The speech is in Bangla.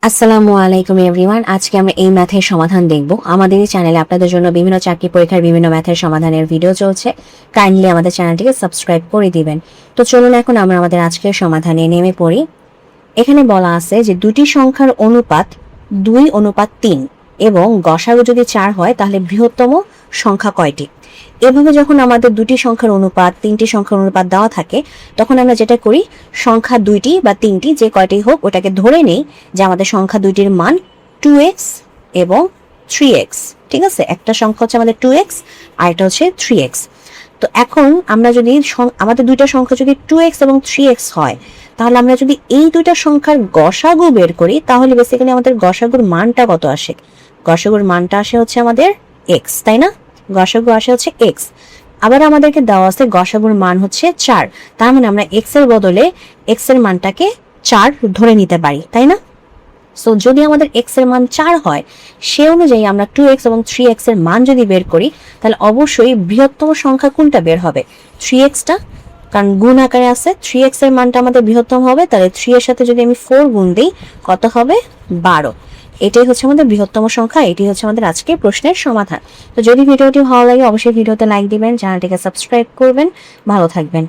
আসসালামু আলাইকুম এভরিওয়ান। আজকে আমরা এই ম্যাথের সমাধান দেখব। আমাদের এই চ্যানেলে আপনাদের জন্য বিভিন্ন চাকরি পরীক্ষার বিভিন্ন ম্যাথের সমাধানের ভিডিও চলছে। কাইন্ডলি আমাদের চ্যানেলটিকে সাবস্ক্রাইব করে দিবেন। তো চলুন এখন আমরা আমাদের আজকের সমাধানে নেমে পড়ি। এখানে বলা আছে যে দুটি সংখ্যার অনুপাত 2:3 এবং গসাগু যদি 4 হয় তাহলে বৃহত্তম সংখ্যা কয়টি। এভাবে যখন আমাদের দুটি সংখ্যার অনুপাত, তিনটি সংখ্যার অনুপাত দেওয়া থাকে, তখন আমরা যেটা করি, সংখ্যা দুইটি বা তিনটি যে কয়টি হোক ওটাকে ধরে নেই যে আমাদের সংখ্যা দুইটির মান 2x এবং 3x। ঠিক আছে, একটা সংখ্যা হচ্ছে আমাদের 2x আর এটা হচ্ছে 3x। তো এখন আমরা যদি আমাদের দুইটা সংখ্যা যদি 2x এবং 3x হয়, তাহলে আমরা যদি এই দুইটা সংখ্যার গসাগু বের করি তাহলে বেসিক্যালি আমাদের গসাগুর মানটা কত আসে। গসাগুর মানটা আসে হচ্ছে আমাদের x, তাই না? গসাগু আসে হচ্ছে x। আবার আমাদেরকে দেওয়া আছে গসাগুর মান হচ্ছে 4, তার মানে আমরা x এর বদলে x এর মানটাকে 4 ধরে নিতে পারি, তাই না? সো যদি আমাদের x এর মান 4 হয়, সে অনুযায়ী আমরা 2x এবং 3x এর মান যদি বের করি তাহলে অবশ্যই বৃহত্তম সংখ্যা কোনটা বের হবে? 3xটা, কারণ গুণ আকারে আছে। 3x এর মানটা আমাদের বৃহত্তম হবে, তাহলে 3 এর সাথে যদি আমি 4 গুণ দিই কত হবে? 12। এটাই হচ্ছে আমাদের বৃহত্তম সংখ্যা। এটি হচ্ছে আমাদের আজকের প্রশ্নের সমাধান। তো যদি ভিডিওটি ভালো লাগে অবশ্যই ভিডিওতে লাইক দিবেন, চ্যানেলটিকে সাবস্ক্রাইব করবেন। ভালো থাকবেন।